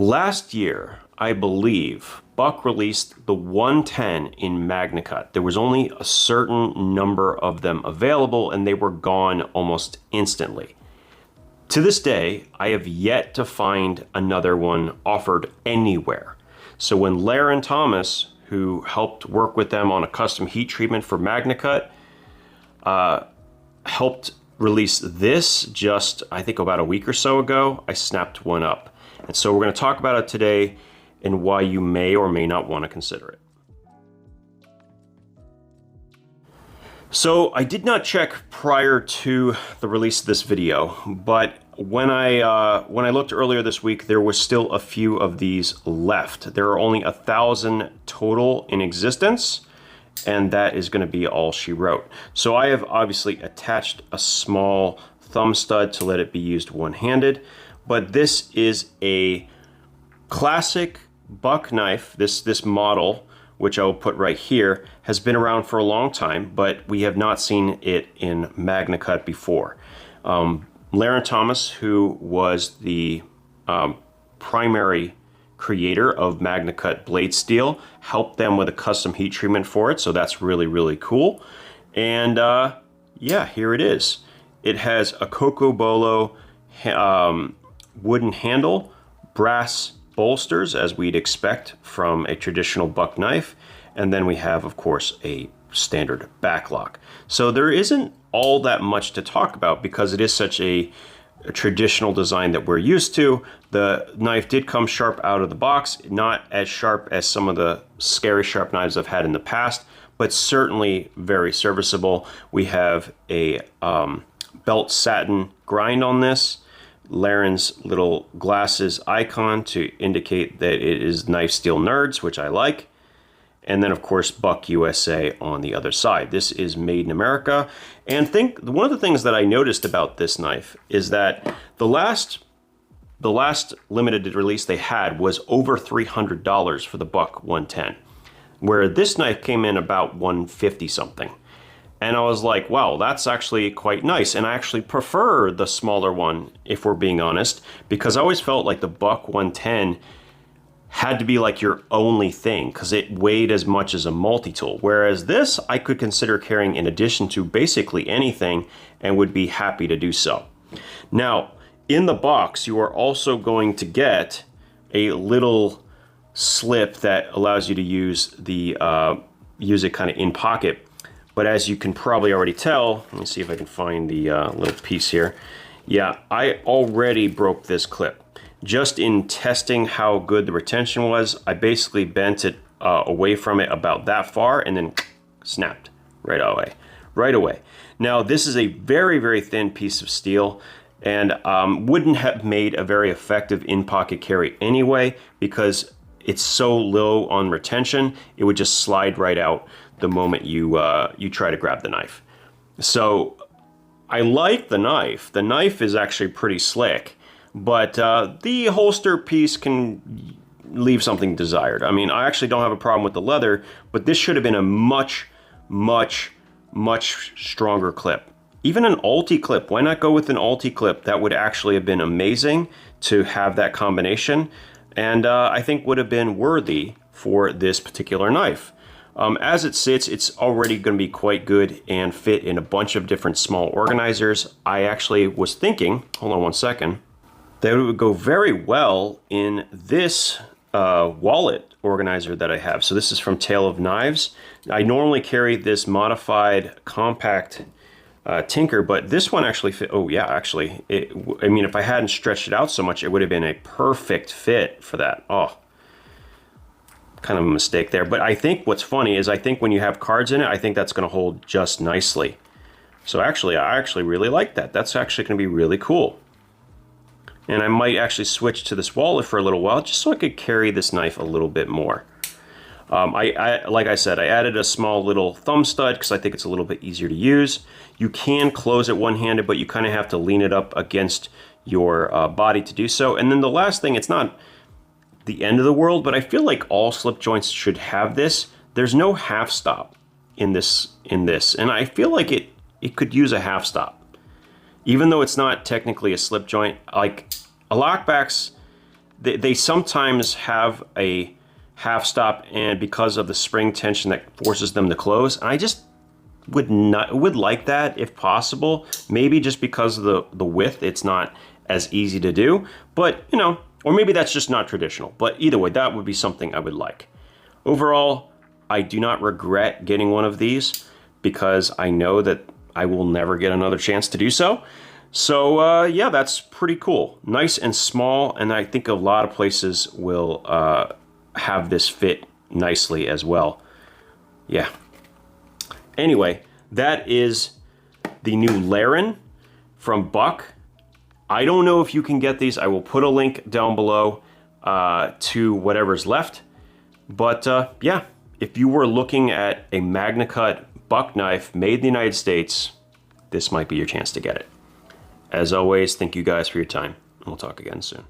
Last year, I believe, Buck released the 110 in Magnacut. There was only a certain number of them available and they were gone almost instantly. To this day, I have yet to find another one offered anywhere. So when Larin Thomas, who helped work with them on a custom heat treatment for Magnacut, helped release this just, I think, about a week or so ago, I snapped one up. And so we're going to talk about it today and why you may or may not want to consider it. So I did not check prior to the release of this video, but when I looked earlier this week, there was still a few of these left. There are only 1,000 total in existence, and that is going to be all she wrote. So I have obviously attached a small thumb stud to let it be used one-handed, but this is a classic Buck knife. This model, which I will put right here, has been around for a long time, but we have not seen it in Magnacut before. Larin Thomas, who was the primary creator of Magnacut blade steel, helped them with a custom heat treatment for it, so that's really, really cool. And yeah, here it is. It has a Coco Bolo wooden handle, brass bolsters, as we'd expect from a traditional Buck knife, and then we have, of course, a standard backlock. So there isn't all that much to talk about because it is such a traditional design that we're used to. The knife did come sharp out of the box, not as sharp as some of the scary sharp knives I've had in the past, but certainly very serviceable. We have a belt satin grind on this, Larin's little glasses icon to indicate that it is Knife Steel Nerds, which I like. And then, of course, Buck USA on the other side. This is made in America. And one of the things that I noticed about this knife is that the last limited release they had was over $300 for the Buck 110, where this knife came in about $150 something. And I was like, wow, that's actually quite nice. And I actually prefer the smaller one, if we're being honest, because I always felt like the Buck 110 had to be like your only thing because it weighed as much as a multi-tool. Whereas this, I could consider carrying in addition to basically anything and would be happy to do so. Now, in the box, you are also going to get a little slip that allows you to use it kind of in pocket. But as you can probably already tell, let me see if I can find the little piece here. Yeah, I already broke this clip. Just in testing how good the retention was, I basically bent it away from it about that far and then snapped right away. Now, this is a very, very thin piece of steel and wouldn't have made a very effective in-pocket carry anyway because it's so low on retention, it would just slide right out the moment you try to grab the knife. So I like the knife. The knife is actually pretty slick, but the holster piece can leave something desired. I mean, I actually don't have a problem with the leather, but this should have been a much, much, much stronger clip. Even an Ulti clip, why not go with an Ulti clip? That would actually have been amazing to have that combination, and I think would have been worthy for this particular knife. As it sits, it's already going to be quite good and fit in a bunch of different small organizers. I actually was thinking, hold on one second, that it would go very well in this wallet organizer that I have. So this is from Tale of Knives. I normally carry this modified compact Tinker, but this one actually fit. Oh yeah, actually, I mean, if I hadn't stretched it out so much, it would have been a perfect fit for that. Oh, kind of a mistake there. But I think what's funny is I think when you have cards in it, I think that's going to hold just nicely. So actually, I actually really like that. That's actually going to be really cool. And I might actually switch to this wallet for a little while just so I could carry this knife a little bit more. Like I said, I added a small little thumb stud because I think it's a little bit easier to use. You can close it one-handed, but you kind of have to lean it up against your body to do so. And then the last thing, it's not the end of the world, but I feel like all slip joints should have this. There's no half stop in this, and I feel like it could use a half stop. Even though it's not technically a slip joint, like a lockbacks, they sometimes have a half stop, and because of the spring tension that forces them to close, and I just would like that if possible. Maybe just because of the width, it's not as easy to do, but you know, or maybe that's just not traditional. But either way, that would be something I would like. Overall, I do not regret getting one of these because I know that I will never get another chance to do so. So yeah, that's pretty cool. Nice and small, and I think a lot of places will have this fit nicely as well. Yeah. Anyway, that is the new Larin from Buck. I don't know if you can get these. I will put a link down below to whatever's left. But yeah, if you were looking at a Magnacut buck knife made in the United States, this might be your chance to get it. As always, thank you guys for your time, and we'll talk again soon.